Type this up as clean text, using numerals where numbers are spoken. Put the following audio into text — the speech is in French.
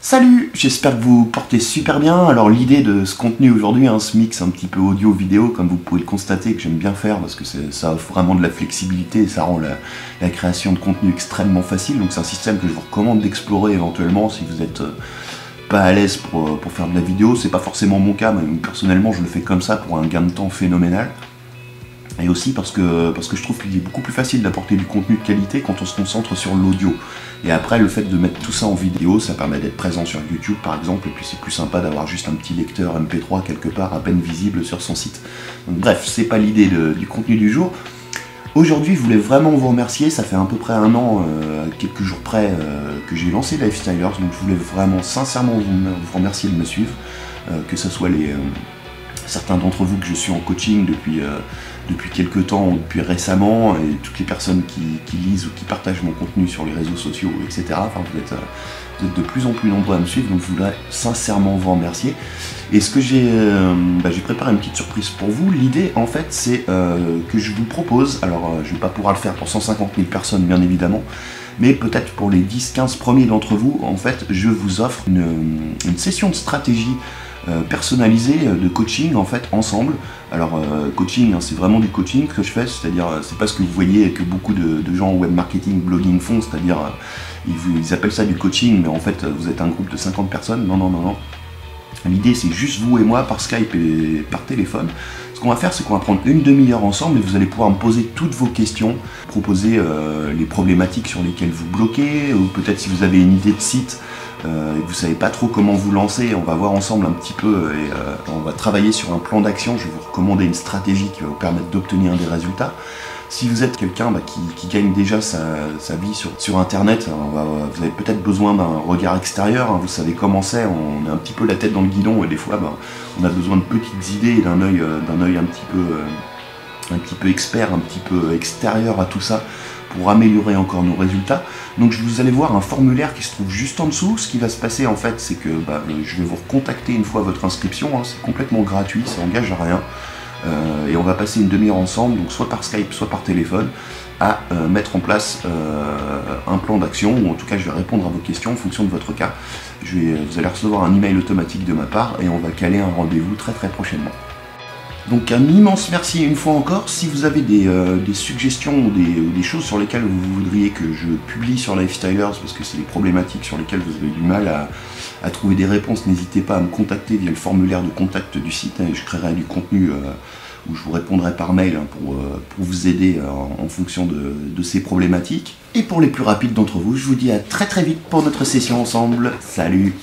Salut, j'espère que vous portez super bien. Alors l'idée de ce contenu aujourd'hui, ce mix un petit peu audio-vidéo, comme vous pouvez le constater, que j'aime bien faire parce que ça offre vraiment de la flexibilité et ça rend la création de contenu extrêmement facile. Donc c'est un système que je vous recommande d'explorer éventuellement si vous êtes pas à l'aise pour faire de la vidéo. C'est pas forcément mon cas, mais personnellement je le fais comme ça pour un gain de temps phénoménal. Et aussi parce que je trouve qu'il est beaucoup plus facile d'apporter du contenu de qualité quand on se concentre sur l'audio. Et après, le fait de mettre tout ça en vidéo, ça permet d'être présent sur YouTube par exemple, et puis c'est plus sympa d'avoir juste un petit lecteur MP3 quelque part à peine visible sur son site. Donc bref, c'est pas l'idée du contenu du jour. Aujourd'hui, je voulais vraiment vous remercier, ça fait à peu près un an, quelques jours près, que j'ai lancé Lifestylers, donc je voulais vraiment sincèrement vous remercier de me suivre, que ce soit certains d'entre vous que je suis en coaching depuis quelques temps ou depuis récemment, et toutes les personnes qui lisent ou qui partagent mon contenu sur les réseaux sociaux, etc. Enfin, vous êtes de plus en plus nombreux à me suivre, donc je voudrais sincèrement vous remercier. Et ce que j'ai préparé une petite surprise pour vous. L'idée, en fait, c'est que je vous propose, alors je ne vais pas pouvoir le faire pour 150 000 personnes, bien évidemment, mais peut-être pour les 10-15 premiers d'entre vous, en fait, je vous offre une session de stratégie personnalisé de coaching en fait ensemble. Alors coaching, c'est vraiment du coaching que je fais, c'est-à-dire c'est pas ce que vous voyez que beaucoup de gens en web marketing, blogging font, c'est-à-dire ils appellent ça du coaching, mais en fait vous êtes un groupe de 50 personnes. Non. L'idée c'est juste vous et moi par Skype et par téléphone. Ce qu'on va faire, c'est qu'on va prendre une demi-heure ensemble et vous allez pouvoir me poser toutes vos questions, proposer les problématiques sur lesquelles vous bloquez, ou peut-être si vous avez une idée de site et que vous savez pas trop comment vous lancer, on va voir ensemble un petit peu et on va travailler sur un plan d'action. Je vais vous recommander une stratégie qui va vous permettre d'obtenir des résultats. Si vous êtes quelqu'un qui gagne déjà sa vie sur internet, vous avez peut-être besoin d'un regard extérieur, vous savez comment c'est, on est un petit peu la tête dans le guidon et des fois on a besoin de petites idées et d'un œil un petit peu expert, un petit peu extérieur à tout ça, pour améliorer encore nos résultats. Donc vous allez voir un formulaire qui se trouve juste en dessous. Ce qui va se passer en fait, c'est que je vais vous recontacter une fois votre inscription, c'est complètement gratuit, ça n'engage à rien. Et on va passer une demi-heure ensemble, donc soit par Skype, soit par téléphone, à mettre en place un plan d'action, ou en tout cas je vais répondre à vos questions en fonction de votre cas. Vous allez recevoir un email automatique de ma part et on va caler un rendez-vous très prochainement. Donc un immense merci une fois encore. Si vous avez des suggestions ou des choses sur lesquelles vous voudriez que je publie sur Lifestylers, parce que c'est des problématiques sur lesquelles vous avez du mal à trouver des réponses, n'hésitez pas à me contacter via le formulaire de contact du site, et je créerai du contenu où je vous répondrai par mail pour vous aider en fonction de ces problématiques. Et pour les plus rapides d'entre vous, je vous dis à très vite pour notre session ensemble. Salut!